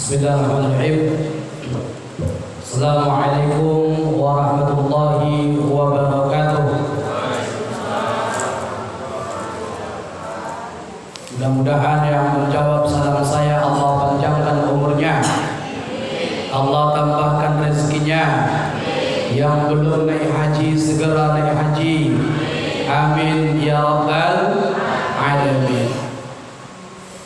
Bismillahirrahmanirrahim. Assalamualaikum warahmatullahi wabarakatuh. Mudah-mudahan yang menjawab salam saya Allah panjangkan umurnya, Allah tambahkan rezekinya. Yang belum naik haji segera naik haji, amin ya rabbal alamin.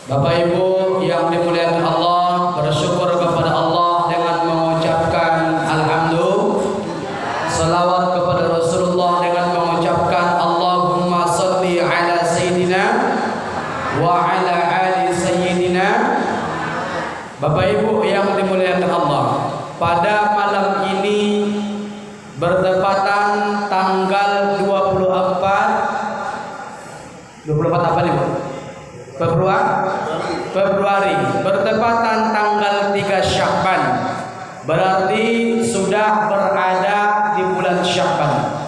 Bapak Ibu yang dimuliakan Allah, bersyukur kepada Allah dengan mengucapkan alhamdulillah, salawat kepada Rasulullah dengan mengucapkan Allahumma salli ala sayyidina wa ala ali sayyidina. Bapak Ibu yang dimuliakan Allah, pada malam ini bertepatan tanggal 24 apa nih Bu? Februari, bertepatan tanggal 3 Sya'ban, berarti sudah berada di bulan Sya'ban.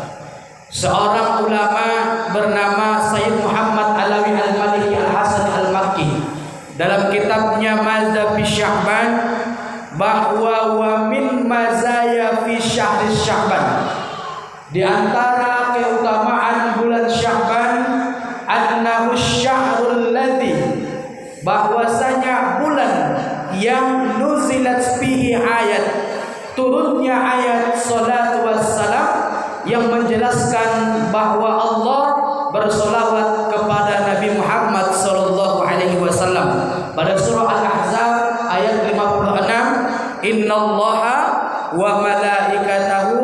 Seorang ulama bernama Sayyid Muhammad Alawi Al-Maliki Al-Hasan Al-Makki dalam kitabnya Mazhab Sya'ban bahwa wa min mazaya fi syahri Sya'ban, di antara keutamaan bulan Sya'ban annahu syahrul ladzi, bahwasanya bulan yang nuzilat fihi ayat, turunnya ayat salatu wassalam yang menjelaskan bahwa Allah bersolawat kepada Nabi Muhammad sallallahu alaihi wasallam pada surah Al-Ahzab ayat 56, innallaha wa malaikatahu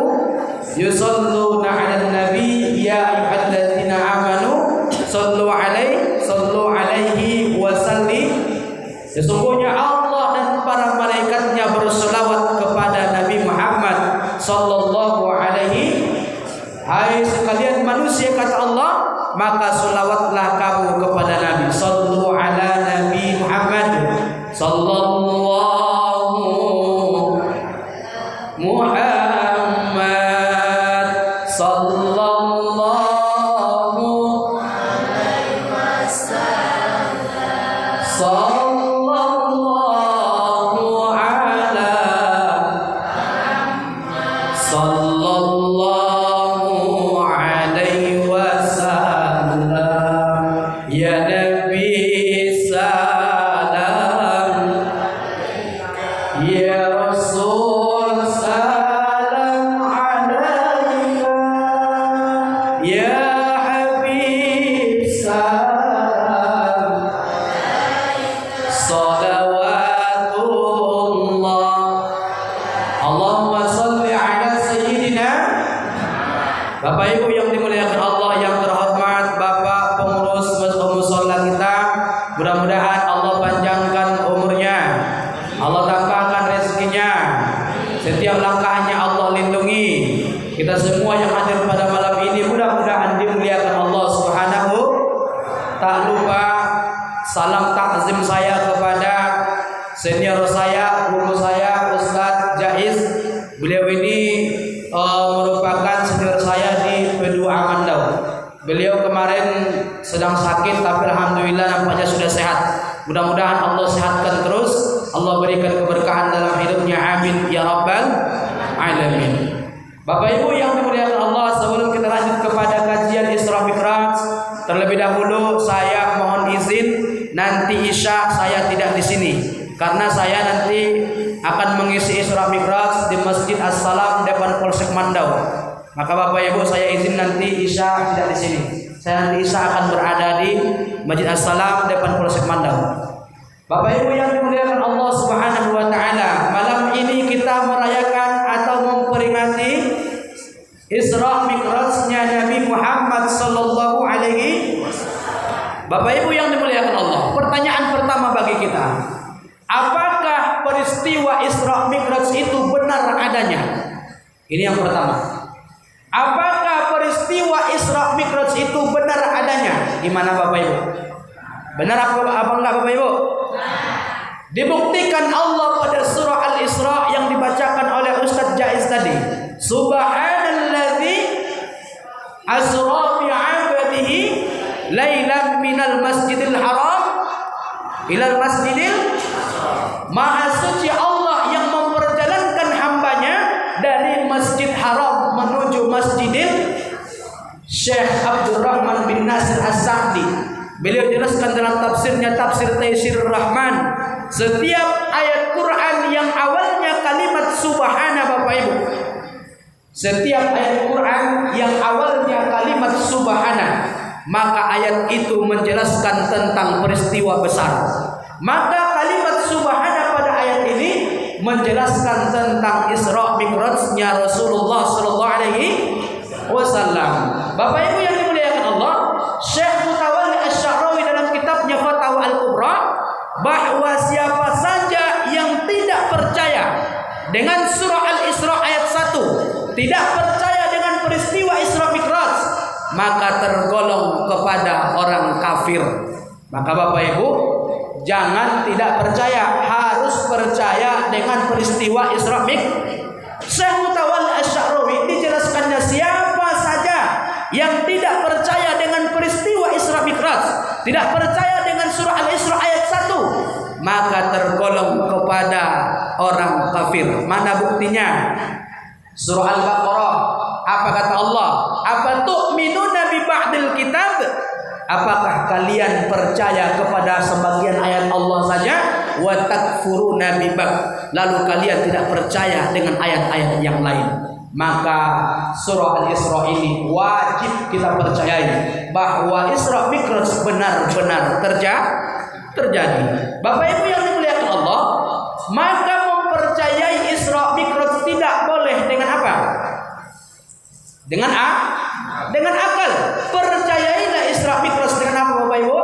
yusalluna 'alan nabi ya ayyuhalladzina amanu sallu alaihi wasallim. Sesungguhnya Allah dan para malaikatnya berselawat kepada Nabi Muhammad sallallahu alaihi. Hai sekalian manusia, kata Allah, maka selawatlah kamu kepada Nabi. Sallu ala Nabi Muhammad sallallahu Muhammad sallallahu sallallahu alaihi wasallam. Ya Nabi salam, ya Rasul salam alaika, ya Habib salam salawatullah. Allahumma salli ala sayyidina. Bapak Ibu yang dimuliakan Allah yang terhormat, Bapak pengurus mushola kita, mudah-mudahan Allah panjangkan umurnya, Allah tambahkan rezekinya, setiap langkahnya Allah lindungi. Kita semua yang hadir pada malam ini mudah-mudahan dimuliakan Allah Subhanahu. Tak lupa salam takzim saya kepada senior saya, guru saya, Ustadz Jaiz. Beliau ini merupakan senior saya di P2 Amandau. Beliau kemarin sedang sakit, tapi alhamdulillah nampaknya sudah sehat. Mudah-mudahan Allah sehatkan terus, Allah berikan keberkahan dalam hidupnya, amin ya rabbal alamin. Bapak Ibu yang dimuliakan Allah, sebelum kita lanjut kepada kajian Isra Mi'raj, terlebih dahulu saya mohon izin, nanti Isya saya tidak di sini karena saya nanti akan mengisi Isra Mi'raj di Masjid As-Salam depan Polsek Mandau. Maka Bapak Ibu saya izin nanti Isya tidak di sini. Saya nanti Isya akan berada di Masjid As-Salam depan Polsek Mandau. Bapak Ibu yang dimuliakan Allah Subhanahu wa taala, malam ini kita merayakan atau memperingati Isra Mi'rajnya Nabi Muhammad sallallahu alaihi wasallam. Bapak Ibu yang dimuliakan Allah, pertanyaan pertama bagi kita, apakah peristiwa Isra Mi'raj itu benar adanya? Ini yang pertama. Apakah peristiwa Isra Mi'raj itu benar adanya? Gimana Bapak Ibu? Benar apa enggak Bapak Ibu? Dibuktikan Allah pada surah Al-Isra yang dibacakan oleh Ustadz Jaiz tadi. Subhanalladzi asra bi 'abdihi lailan minal masjidil haram ilal masjidil Maha suci Allah yang memperjalankan hambanya dari Masjid Haram menuju Masjidil Syekh Abdurrahman bin Nasir As-Sa'di. Beliau jelaskan dalam tafsirnya, Tafsir Taisirur Rahman, setiap ayat Quran yang awalnya kalimat subhana, Bapak Ibu, setiap ayat Quran yang awalnya kalimat subhana, maka ayat itu menjelaskan tentang peristiwa besar. Maka kalimat subhana pada ayat ini menjelaskan tentang Isra Mi'rajnya Rasulullah sallallahu alaihi wasallam. Bapak Ibu yang dimuliakan Allah, Syekh Mutawalli Asy-Sya'rawi dalam kitabnya Fatwa Al-Kubra, bahwa siapa saja yang tidak percaya dengan surah Al-Isra ayat 1, tidak percaya dengan peristiwa Isra Mi'raj, maka tergolong kepada orang kafir. Maka Bapak Ibu, jangan tidak percaya, harus percaya dengan peristiwa Isra Mi'raj. Syekh Mutawalli Asy-Sya'rawi dijelaskannya, siapa saja yang tidak percaya dengan peristiwa Isra Mi'raj, tidak percaya dengan surah Al-Isra ayat 1, maka tergolong kepada orang kafir. Mana buktinya? Surah Al-Baqarah, apa kata Allah? Apa tu'minuna bi ba'dil kitab? Apakah kalian percaya kepada sebagian ayat Allah saja? Wa takfuruna bi ba'd, lalu kalian tidak percaya dengan ayat-ayat yang lain. Maka surah Al-Isra ini wajib kita percayai bahwa Isra Mi'raj benar-benar terjadi. Bapak Ibu yang dimuliakan Allah, maka mempercayai Isra Mi'raj tidak boleh dengan apa? Dengan akal. Percayailah Isra Mi'raj dengan apa, Bapak Ibu?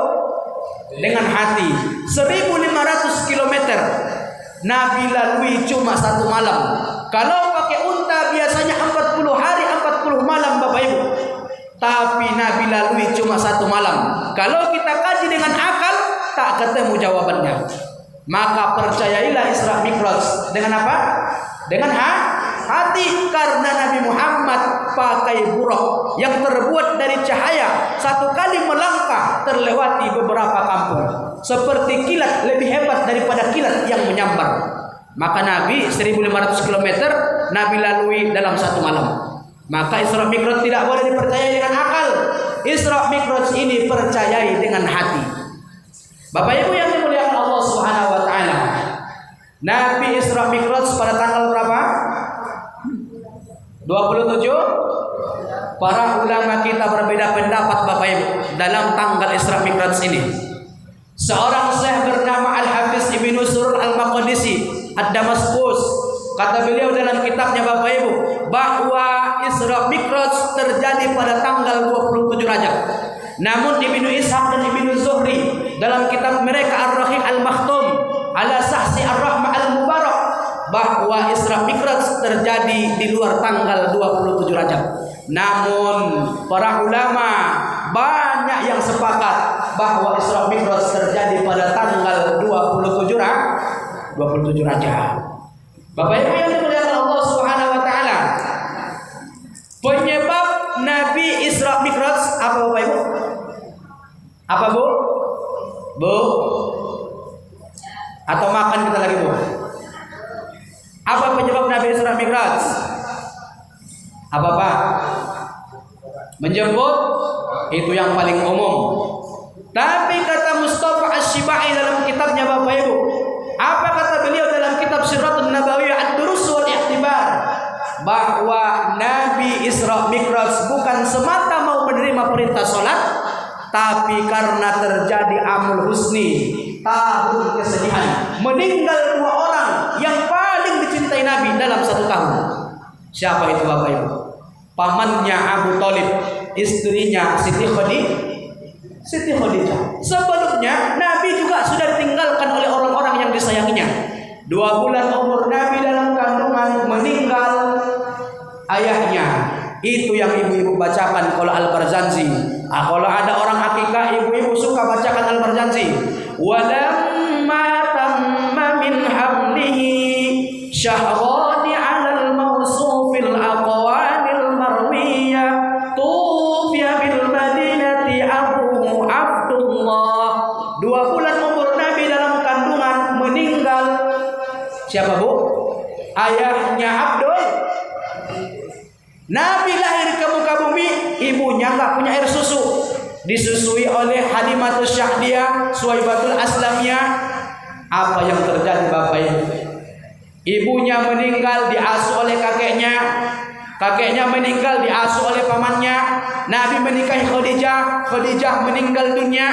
Dengan hati. 1.500 km Nabi lalui cuma 1 malam. Kalau pakai unta biasanya 40 hari 40 malam, Bapak Ibu. Tapi Nabi lalui cuma 1 malam. Kalau kita kaji dengan akal, tak ketemu jawabannya. Maka percayailah Isra Mi'raj dengan apa? Dengan hati, karena Nabi Muhammad pakai buraq yang terbuat dari cahaya, 1 kali melangkah terlewati beberapa kampung, seperti kilat, lebih hebat daripada kilat yang menyambar. Maka Nabi 1.500 km Nabi lalui dalam 1 malam. Maka Isra Mi'raj tidak boleh dipercayai dengan akal. Isra Mi'raj ini percayai dengan hati. Bapak Ibu yang dimuliakan Allah Subhanahu wa taala, Nabi Isra Mi'raj pada tanggal berapa? 27. Para ulama kita berbeda pendapat, Bapak Ibu, dalam tanggal Isra Mi'raj ini. Seorang syekh bernama Al-Hafiz Ibnu Surur Al-Maqdisi Ad-Damaskus, kata beliau dalam kitabnya, Bapak Ibu, bahwa Isra Mi'raj terjadi pada tanggal 27 Rajab. Namun Ibnu Ishaq dan Ibnu Zuhri dalam kitab mereka Ar-Rahiq Al-Makhtum ala Sahsi Ar-Rahmah Al-Mubarak, bahwa Isra Mi'raj terjadi di luar tanggal 27 Rajab. Namun para ulama banyak yang sepakat bahwa Isra Mi'raj terjadi pada tanggal 27 Rajab. Bapak Ibu yang dimuliakan Allah Subhanahu wa taala, penyebab Nabi Isra Mi'raj apa, Bapak Ibu? Apa, Bu? Atau makan kita lagi, Bu? Apa penyebab Nabi Isra Mi'raj? Apa, Pak? Menjemput, itu yang paling umum. Tapi kata Mustafa Asy-Syibai dalam kitabnya, Bapak Ibu, apa kata beliau dalam kitab Siratul Nabawiyah Ad-Durus wal I'tibar, bahwa Nabi Isra Mi'raj bukan semata mau menerima perintah salat, tapi karena terjadi amul husni, tahun kesedihan, meninggal 2 orang yang paling dicintai Nabi dalam 1 tahun. Siapa itu, Bapak Ibu? Pamannya Abu Thalib, istrinya Siti Khadijah. Sebelumnya Nabi juga sudah ditinggalkan oleh orang-orang yang disayanginya. 2 bulan umur Nabi dalam kandungan meninggal ayahnya. Itu yang ibu-ibu bacakan kalau Al-Barzanji. Kalau ada orang akikah, ibu-ibu suka bacakan Al-Barzanji. Walamma tamma min hamlihi syahrani 'alal mawsufil aqwanil marwiyah tufiya bil madinati Abu Abdullah. 2 bulan umur Nabi dalam kandungan meninggal Siapa Bu? Ayahnya Abdul. Nabi lahir ke muka bumi, ibunya nggak punya air susu, disusui oleh Halimatus Syahdiah, Suwaibatul Aslamiyah. Apa yang terjadi Bapak Ibu? Ibunya meninggal diasuh oleh kakeknya, kakeknya meninggal diasuh oleh pamannya. Nabi menikahi Khadijah, Khadijah meninggal dunia.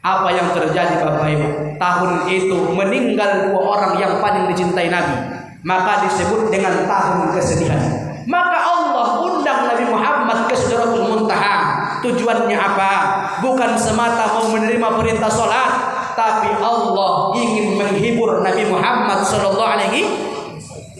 Apa yang terjadi Bapak Ibu? Tahun itu meninggal 2 orang yang paling dicintai Nabi, maka disebut dengan tahun kesedihan. Maka Allah undang Nabi Muhammad ke Sidratul Muntaha. Tujuannya apa? Bukan semata mau menerima perintah sholat, tapi Allah ingin menghibur Nabi Muhammad sallallahu alaihi.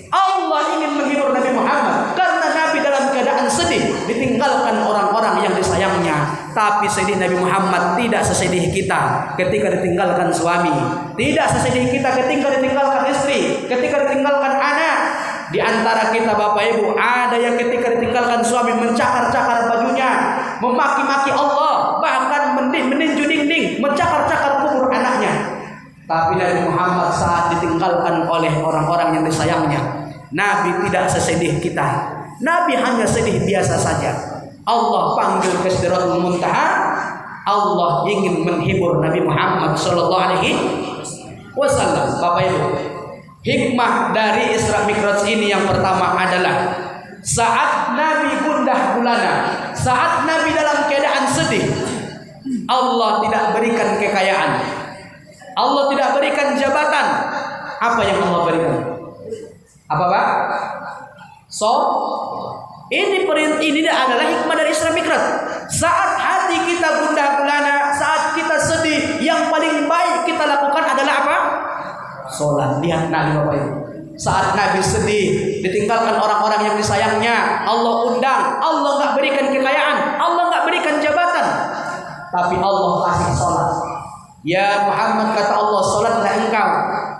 Allah ingin menghibur Nabi Muhammad karena Nabi dalam keadaan sedih ditinggalkan orang-orang yang disayangnya. Tapi sedih Nabi Muhammad tidak sesedih kita ketika ditinggalkan suami, tidak sesedih kita ketika ditinggalkan istri, ketika ditinggalkan anak. Di antara kita Bapak Ibu ada yang ketika ditinggalkan suami mencakar-cakar bajunya, memaki-maki Allah, bahkan meninju dinding, mencakar-cakar kubur anaknya. Tapi Nabi Muhammad saat ditinggalkan oleh orang-orang yang disayangnya, Nabi tidak sesedih kita. Nabi hanya sedih biasa saja. Allah panggil ke Sidratul Muntaha. Allah ingin menghibur Nabi Muhammad sallallahu alaihi wasallam. Bapak Ibu, hikmah dari Isra Mi'raj ini yang pertama adalah saat Nabi gundah gulana, saat Nabi dalam keadaan sedih, Allah tidak berikan kekayaan, Allah tidak berikan jabatan. Apa yang Allah berikan? Apa Pak? Ini adalah hikmah dari Isra Mi'raj. Saat hati kita gundah gulana, saat kita sedih, yang paling baik kita lakukan adalah apa? Sholat. Lihat Nabi Bapak Ibu, saat Nabi sedih ditinggalkan orang-orang yang disayangnya, Allah undang. Allah nggak berikan kekayaan, Allah nggak berikan jabatan, tapi Allah kasih sholat. Ya Muhammad, kata Allah, sholatlah engkau.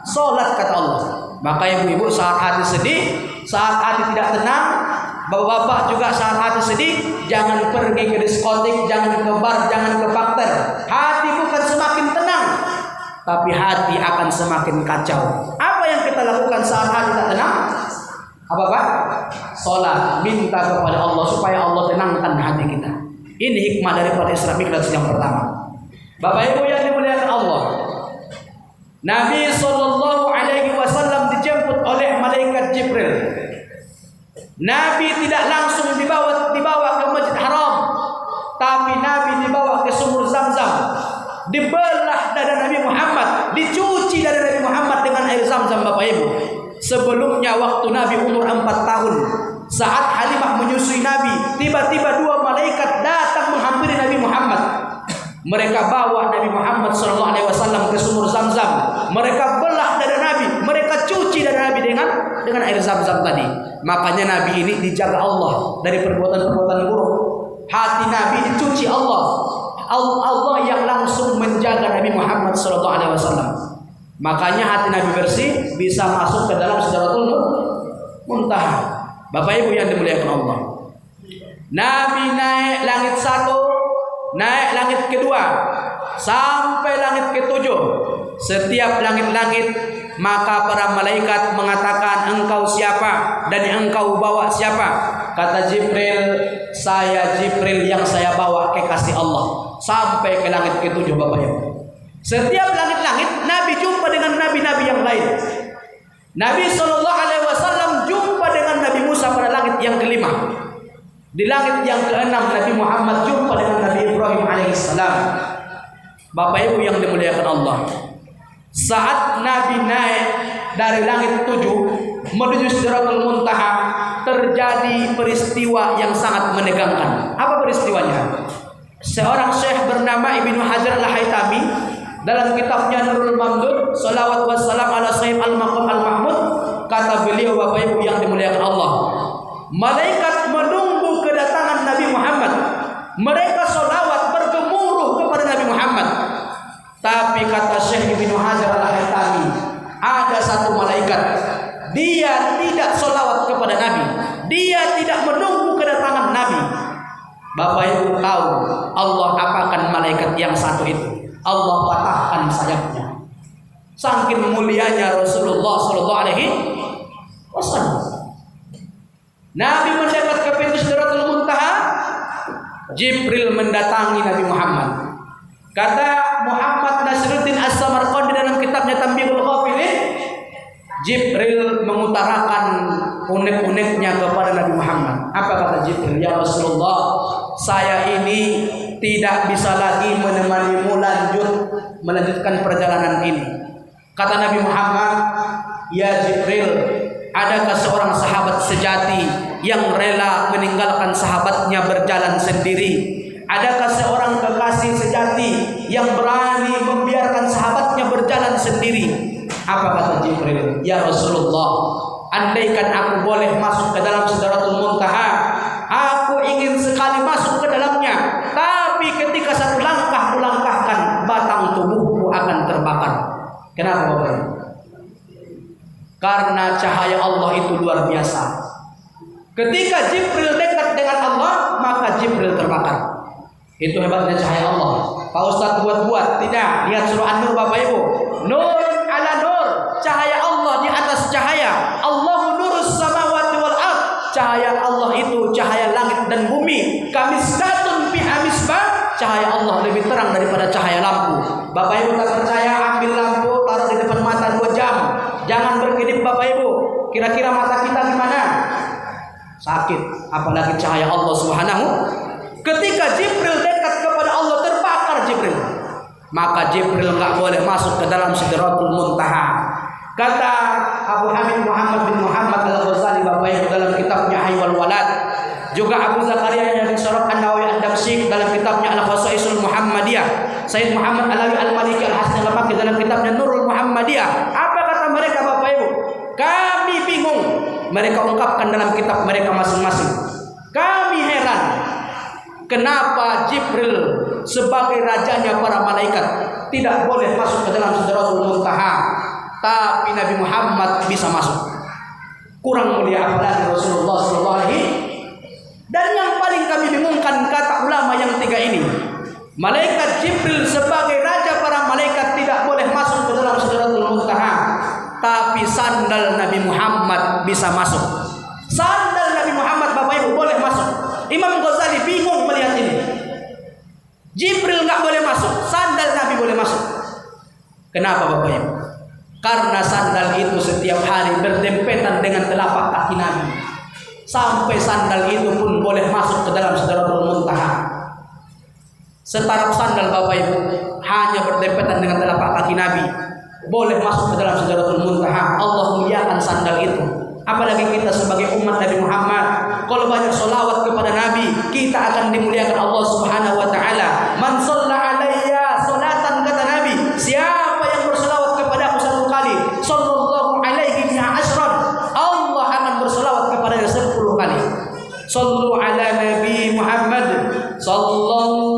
Sholat, kata Allah. Maka ibu-ibu saat hati sedih, saat hati tidak tenang, bapak-bapak juga saat hati sedih, jangan pergi ke diskotik, jangan ke bar, jangan ke bakter. Hati bukan semakin tenang, tapi hati akan semakin kacau. Apa yang kita lakukan saat hati tak tenang? Apa Pak? Sholat, minta kepada Allah supaya Allah tenangkan hati kita. Ini hikmah daripada Isra Mi'raj yang pertama. Bapak Ibu yang dimuliakan Allah, Nabi sallallahu alaihi wasallam dijemput oleh malaikat Jibril. Nabi tidak langsung dibawa ke Masjid Haram, tapi Nabi dibawa ke sumur Zam-Zam. Dibelah dada Nabi Muhammad, dicuci dada Nabi Muhammad dengan air Zam-Zam Bapak Ibu. Sebelumnya waktu Nabi umur 4 tahun, saat Halimah menyusui Nabi, tiba-tiba 2 malaikat datang menghampiri Nabi Muhammad. Mereka bawa Nabi Muhammad SAW ke sumur Zam-Zam. Mereka belah dada Nabi, mereka cuci dada Nabi dengan air Zam-Zam tadi. Makanya Nabi ini dijaga Allah dari perbuatan-perbuatan buruk. Hati Nabi dicuci Allah. Allah yang langsung menjaga Nabi Muhammad SAW. Makanya hati Nabi bersih, bisa masuk ke dalam Sidratul Muntaha. Bapak Ibu yang dimuliakan Allah, Nabi naik langit 1, naik langit kedua, sampai langit ke-7. Setiap langit-langit, maka para malaikat mengatakan, engkau siapa dan engkau bawa siapa? Kata Jibril, saya Jibril yang saya bawa kekasih Allah sampai ke langit ke-7 Bapak Ibu. Setiap langit-langit Nabi jumpa dengan nabi-nabi yang lain. Nabi SAW jumpa dengan Nabi Musa pada langit yang ke-5. Di langit yang ke-6 Nabi Muhammad jumpa dengan Nabi Ibrahim alaihissalam. Bapak Ibu yang dimuliakan Allah, saat Nabi naik dari langit 7 menuju Sidratul Muntaha, terjadi peristiwa yang sangat menegangkan. Apa peristiwanya? Seorang syekh bernama Ibnu Hajar Al-Haytami dalam kitabnya Nurul Mamdud, Salawat wassalam ala Sayyid al-Maqam al-Mahmud, kata beliau Bapak Ibu yang dimuliakan Allah, malaikat menunggu kedatangan Nabi Muhammad. Mereka salawat bergemuruh kepada Nabi Muhammad. Tapi kata Syekh Ibnu Hajar Al-Haytami, ada satu malaikat, dia tidak salawat kepada Nabi, dia tidak menunggu kedatangan Nabi. Bapak Ibu tahu Allah apakan malaikat yang satu itu? Allah patahkan sayapnya. Saking mulianya Rasulullah sallallahu alaihi wasallam. Nabi mendekat ke pintu Sidratul Muntaha, Jibril mendatangi Nabi Muhammad. Kata Muhammad Nasiruddin As-Samarqandi dalam kitabnya Tanbihul Ghafilin, Jibril mengutarakan unek-uneknya kepada Nabi Muhammad. Apa kata Jibril? Ya Rasulullah, saya ini tidak bisa lagi menemanimu melanjutkan perjalanan ini. Kata Nabi Muhammad, ya Jibril, adakah seorang sahabat sejati yang rela meninggalkan sahabatnya berjalan sendiri? Adakah seorang kekasih sejati yang berani membiarkan sahabatnya berjalan sendiri? Apa kata Jibril? Ya Rasulullah, andaikan aku boleh masuk ke dalam Sidratul Muntaha, aku ingin sekali masuk ke dalamnya. Tapi ketika satu langkah kulangkahkan, batang tubuhku akan terbakar. Kenapa Bapak? Karena cahaya Allah itu luar biasa. Ketika Jibril dekat dengan Allah, maka Jibril terbakar. Itu hebatnya cahaya Allah. Pak Ustadz buat-buat, tidak. Lihat surah An-Nur Bapak Ibu. Nur ala nur, cahaya Allah di atas cahaya. Allahu nurus samawati wal ard. Cahaya Allah itu cahaya langit dan bumi. Kamiskatun fi amisbah. Cahaya Allah lebih terang daripada cahaya lampu. Bapak Ibu tak percaya, ambil lampu, taruh di depan mata 2 jam. Jangan berkedip Bapak Ibu. Kira-kira mata kita gimana? Sakit. Apalagi cahaya Allah Subhanahu. Ketika Jibril dekat kepada Allah, terbakar Jibril. Maka Jibril enggak boleh masuk ke dalam Sidratul Muntaha. Kata Abu Hamid Muhammad bin Muhammad Al-Ghazali Bapak Ibu dalam kitabnya Haywal Walad. Juga Abu Zakaria yang disorot An-Nawawi Ad-Damsyik dalam kitabnya Al-Khasaisul Muhammadiyah. Sayyid Muhammad Alawi Al-Maliki Al-Hasan Al-Baqi dalam kitabnya Nurul Muhammadiyah. Apa kata mereka Bapak Ibu? Kami bingung. Mereka ungkapkan dalam kitab mereka masing-masing. Kami heran. Kenapa Jibril sebagai rajanya para malaikat tidak boleh masuk ke dalam Sidratul Muntaha, tapi Nabi Muhammad bisa masuk? Kurang mulia apalagi Rasulullah sallallahu alaihi. Dan yang paling kami bingungkan, kata ulama yang 3 ini, malaikat Jibril sebagai raja para malaikat tidak boleh masuk ke dalam Sidratul Muntaha, tapi sandal Nabi Muhammad bisa masuk. Sandal Nabi Muhammad Bapak Ibu boleh masuk. Imam Ghazali bingung melihat ini. Jibril nggak boleh masuk, sandal Nabi boleh masuk. Kenapa Bapak Ibu? Karena sandal itu setiap hari berdempetan dengan telapak kaki Nabi. Sampai sandal itu pun boleh masuk ke dalam Sidratul Muntaha. Setaraf sandal Bapak Ibu hanya berdempetan dengan telapak kaki Nabi, boleh masuk ke dalam Sidratul Muntaha. Allah muliakan sandal itu. Apalagi kita sebagai umat Nabi Muhammad, kalau banyak sholawat kepada Nabi, kita akan dimuliakan Allah Subhanahu wa taala. Man shalla alayya sholatan, kata Nabi, siapa yang bersolawat kepada aku 1 kali, sallallahu alaihi biha asyran, Allah akan bersolawat kepadanya 10 kali. Sallu ala Nabi Muhammad sallallahu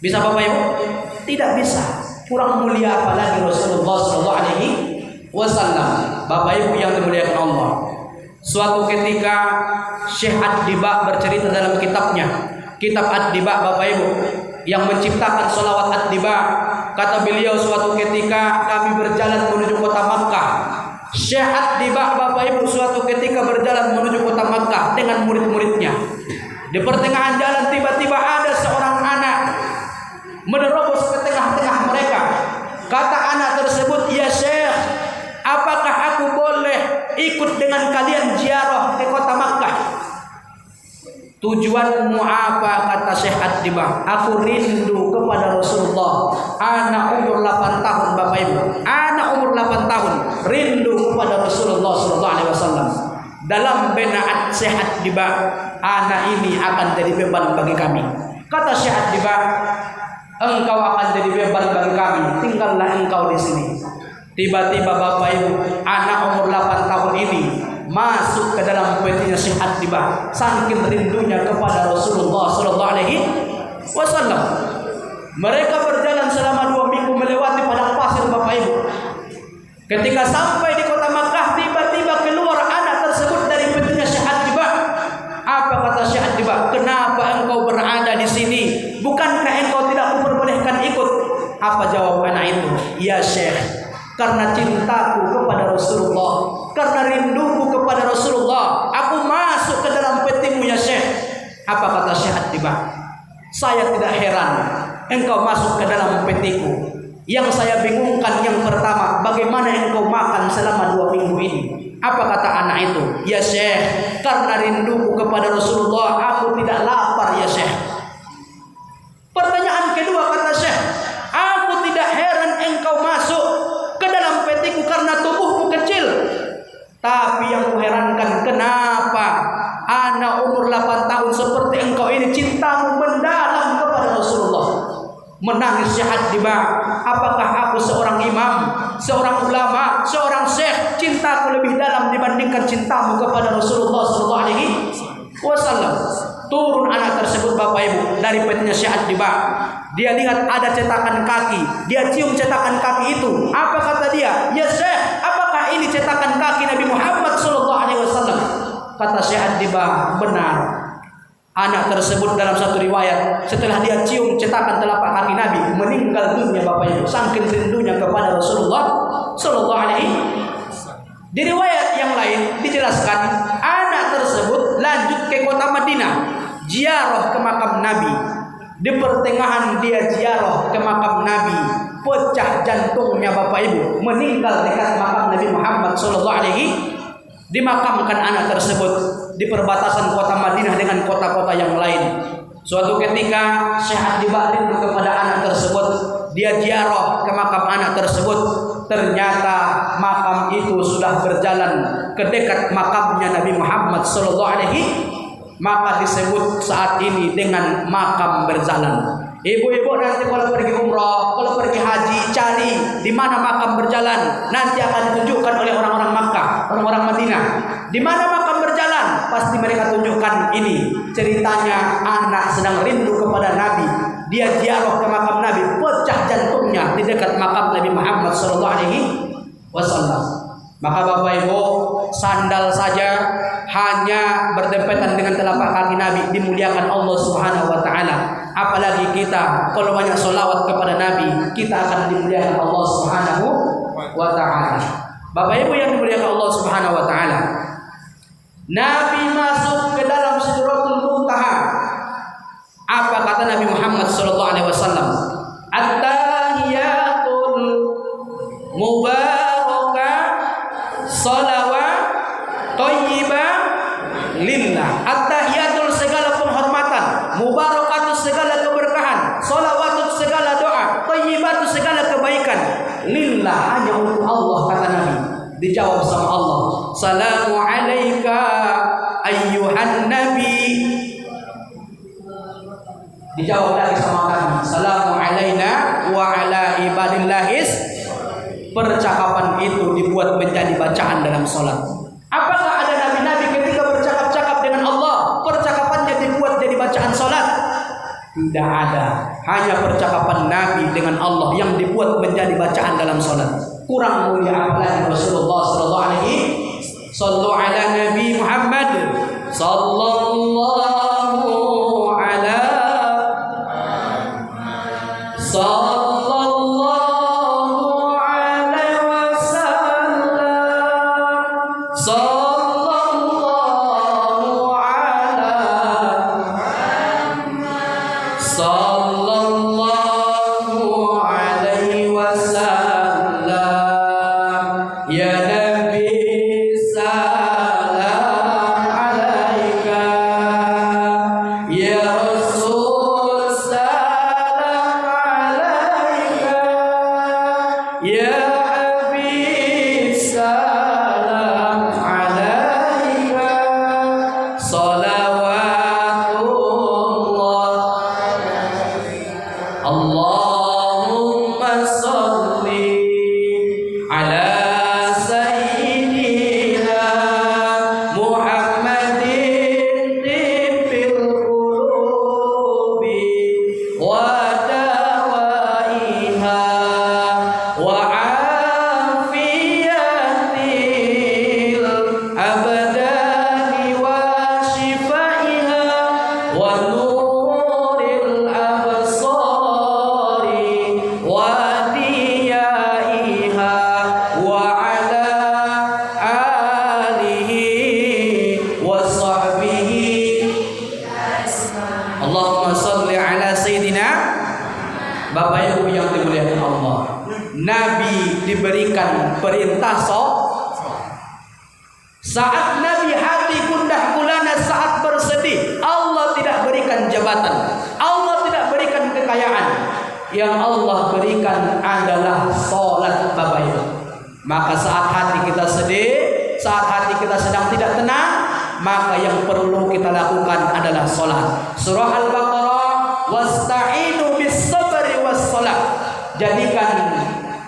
bisa Bapak Ibu? Tidak bisa. Kurang mulia apalagi Rasulullah sallallahu alaihi wasallam. Bapak Ibu yang dimuliakan Allah. Suatu ketika Syekh Ad-Diba bercerita dalam kitabnya, Kitab Ad-Diba Bapak Ibu, yang menciptakan sholawat Ad-Diba. Kata beliau, suatu ketika kami berjalan menuju kota Makkah. Syekh Ad-Diba Bapak Ibu suatu ketika berjalan menuju kota Makkah dengan murid-muridnya. Di pertengahan jalan tiba-tiba ada seorang anak menerobos ke tengah-tengah mereka. Kata anak tersebut, "Ya Syekh, apakah aku boleh ikut dengan kalian ziarah Tujuanmu apa? Kata Syekh Ad-Dibah. Aku rindu kepada Rasulullah. Anak umur 8 tahun Bapak Ibu. Anak umur 8 tahun rindu kepada Rasulullah sallallahu alaihi wasallam. Dalam benaat Syekh Ad-Dibah, anak ini akan jadi beban bagi kami. Kata Syekh Ad-Dibah, engkau akan jadi beban bagi kami. Tinggallah engkau di sini. Tiba-tiba Bapak Ibu, anak umur 8 tahun ini masuk ke dalam petinya Syekh Ad-Dibah, saking rindunya kepada Rasulullah sallallahu alaihi wasallam. Mereka berjalan selama 2 minggu melewati padang pasir Bapak Ibu. Ketika sampai di kota Makkah, tiba-tiba keluar anak tersebut dari petinya Syekh Ad-Dibah. Apa kata Syekh Ad-Dibah? Kenapa engkau berada di sini? Bukankah engkau tidak kuperbolehkan ikut? Apa jawab anak itu? Ya Syekh, karena cintaku kepada Rasulullah, karena rinduku kepada Rasulullah, aku masuk ke dalam petimu ya Syekh. Apa kata Syekh Ad-Dibah? Saya tidak heran engkau masuk ke dalam petiku. Yang saya bingungkan yang pertama, bagaimana engkau makan selama 2 minggu ini? Apa kata anak itu? Ya Syekh, karena rinduku kepada Rasulullah, aku tidak lapar ya Syekh. Pertanyaan kedua kata Syekh, aku tidak heran engkau masuk ke dalam petiku karena tubuhmu kecil. Tapi yang kuherankan, kenapa anak umur 8 tahun seperti engkau ini cintamu mendalam kepada Rasulullah? Menangis Syekh Ad-Dibah. Apakah aku seorang imam, seorang ulama, seorang syekh, cintaku lebih dalam dibandingkan cintamu kepada Rasulullah sallallahu alaihi wasallam? Turun anak tersebut Bapak Ibu dari petinya Syekh Ad-Dibah. Dia lihat ada cetakan kaki. Dia cium cetakan kaki itu. Apa kata dia? Ya Syekh, apakah ini cetakan kaki Nabi Muhammad sallallahu alaihi wasallam? Kata Syekh Ad-Dibah, benar. Anak tersebut dalam satu riwayat, setelah dia cium cetakan telapak kaki Nabi, meninggal dunia Bapak Ibu, saking rindunya kepada Rasulullah sallallahu alaihi wasallam. Di riwayat yang lain dijelaskan, anak tersebut lanjut ke kota Madinah, ziarah ke makam Nabi. Di pertengahan dia ziarah ke makam Nabi, pecah jantungnya Bapak Ibu, meninggal dekat makam Nabi Muhammad sallallahu alaihi wasallam. Dimakamkan anak tersebut di perbatasan kota Madinah dengan kota-kota yang lain. Suatu ketika Syekh Ad-Dibah rindu kepada anak tersebut. Dia ziarah ke makam anak tersebut. Ternyata makam itu sudah berjalan ke dekat makamnya Nabi Muhammad sallallahu alaihi wasallam. Maka disebut saat ini dengan makam berjalan. Ibu-ibu nanti kalau pergi umrah, kalau pergi haji, cari di mana makam berjalan. Nanti akan ditunjukkan oleh orang-orang Makkah, orang-orang Madinah. Di mana makam berjalan, pasti mereka tunjukkan ini. Ceritanya anak sedang rindu kepada Nabi. Dia ziarah ke makam Nabi, pecah jantungnya di dekat makam Nabi Muhammad sallallahu alaihi wasallam. Maka Bapak Ibu, sandal saja hanya berdempetan dengan telapak kaki Nabi dimuliakan Allah Subhanahu wa taala. Apalagi kita kalau banyak sholawat kepada Nabi, kita akan dimuliakan Allah Subhanahu wa taala. Bapak Ibu yang dimuliakan Allah Subhanahu wa taala, Nabi masuk ke dalam Sidratul Muntaha. Apa kata Nabi Muhammad sallallahu alaihi wasallam? At-tahiyatul mubarakah salawat thayyibah lillah. At-tahiyatul segala penghormatan, mubarakatus segala keberkahan, shalawatut segala doa, thayyibatus segala kebaikan, lillah, hanya untuk Allah kata Nabi. Dijawab sama Allah, salamu alaika ayyuhan nabi. Dijawab lagi sama kami, salamu alaina wa ala ibadillahis. Percakapan itu dibuat menjadi bacaan dalam salat. Apakah ada nabi-nabi ketika bercakap-cakap dengan Allah, percakapannya dibuat jadi bacaan salat? Tidak ada. Hanya percakapan Nabi dengan Allah yang dibuat menjadi bacaan dalam salat. Kurang mulia apalagi Rasulullah sallallahu alaihi wasallam. Sallu ala Nabi Muhammad sallallahu ala sallallahu alaihi wasallam. Sallallahu ala sallallahu alaihi wasallam. Ya Nabi salam alaika. salawatullah. Allahumma salli ala sayyidina Muhammadin tibbil qulubi wa dawaiha wa afiyatil abdani wa shifaiha wa nuril absari wa diyaiha wa ala alihi wa sahbihi. Allahumma salli ala sayyidina. Bapak Ibu yang dimuliakan Allah, Nabi diberikan perintah saat Nabi hati gundah gulana, saat bersedih, Allah tidak berikan jabatan, Allah tidak berikan kekayaan. Yang Allah berikan adalah salat, Bapak Ibu. Maka saat hati kita sedih, saat hati kita sedang tidak tenang, maka yang perlu kita lakukan adalah salat. Surah Al-Baqarah, wasta'inu bis-sabri was-salat. Jadikan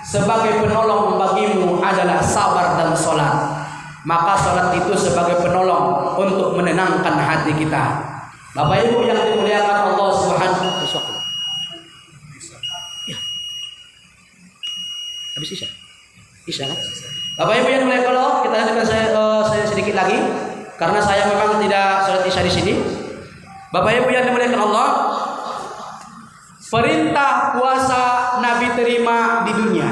sebagai penolong bagimu adalah sabar dan salat. Maka salat itu sebagai penolong untuk menenangkan hati kita. Bapak Ibu yang dimuliakan Allah Subhanahu wa taala. Habis Isya kan? Bapak Ibu yang dimuliakan Allah, kita lanjutkan saya sedikit lagi karena saya memang tidak salat Isya di sini. Bapak Ibu yang dimuliakan Allah, perintah puasa Nabi terima di dunia.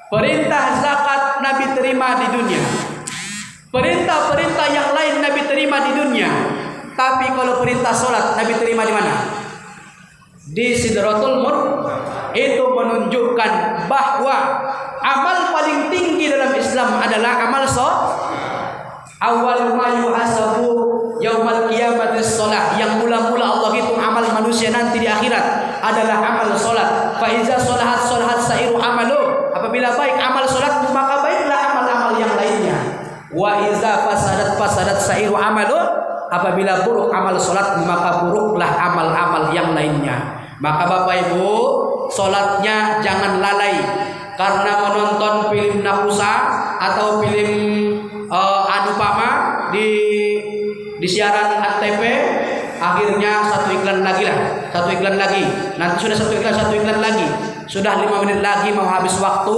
Perintah zakat Nabi terima di dunia. Perintah-perintah yang lain Nabi terima di dunia. Tapi kalau perintah sholat Nabi terima di mana? Di Sidratul Muntaha. Itu menunjukkan bahwa amal paling tinggi dalam Islam adalah amal sholat. Awal ma yuhasabu yaumal qiyamatis sholat. Yang mula-mula Allah hitung amal manusia nanti di akhirat adalah amal sholat. Fa iza sholahat sairu amalu. Apabila baik amal sholat, maka baiklah amal-amal yang lainnya. Wa iza fasadat sairu amalu. Apabila buruk amal sholat, maka buruklah amal-amal yang lainnya. Maka Bapak Ibu, sholatnya jangan lalai karena menonton film Nakusa atau film Anupama di siaran ANTV. Akhirnya satu iklan lagi. Nanti sudah satu iklan lagi. Sudah 5 menit lagi mau habis waktu,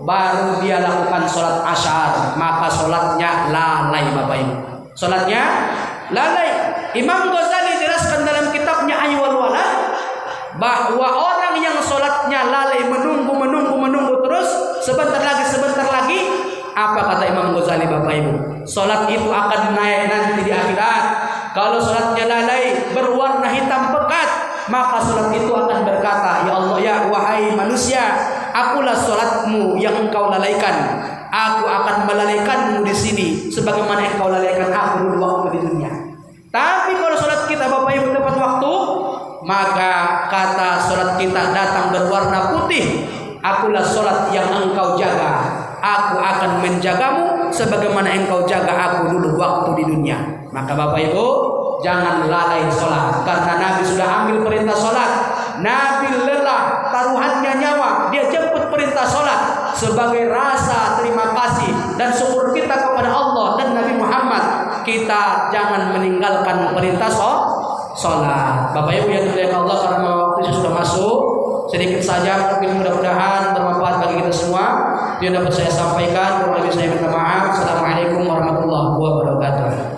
baru dia lakukan sholat asyar. Maka sholatnya lalai, Bapak Ibu. Sholatnya lalai. Imam Ghazali jelaskan dalam kitabnya Aywal Walad bahwa orang yang sholatnya lalai, menunggu terus, sebentar lagi. Apa kata Imam Ghazali, Bapak Ibu? Sholat itu akan naik nanti di akhirat. Kalau sholatnya lalai, berwarna hitam pekat, maka sholat itu akan berkata, ya Allah, ya wahai manusia, akulah sholatmu yang engkau lalaikan. Aku akan melalaikanmu di sini sebagaimana engkau lalaikan aku dulu waktu di dunia. Tapi kalau sholat kita, Bapak Ibu, tepat waktu, maka kata sholat kita datang berwarna putih. Akulah sholat yang engkau jaga. Aku akan menjagamu sebagaimana engkau jaga aku dulu waktu di dunia. Maka Bapak Ibu, jangan lalai sholat, karena Nabi sudah ambil perintah sholat. Nabi lelah, taruhannya nyawa, dia jemput perintah sholat sebagai rasa terima kasih dan syukur kita kepada Allah dan Nabi Muhammad. Kita jangan meninggalkan perintah sholat. Bapak Ibu yang dimuliakan Allah, karena waktu sudah masuk, sedikit saja mungkin mudah-mudahan bermanfaat bagi kita semua. Yang dapat saya sampaikan, kurang lebih saya minta maaf. Assalamualaikum warahmatullahi wabarakatuh.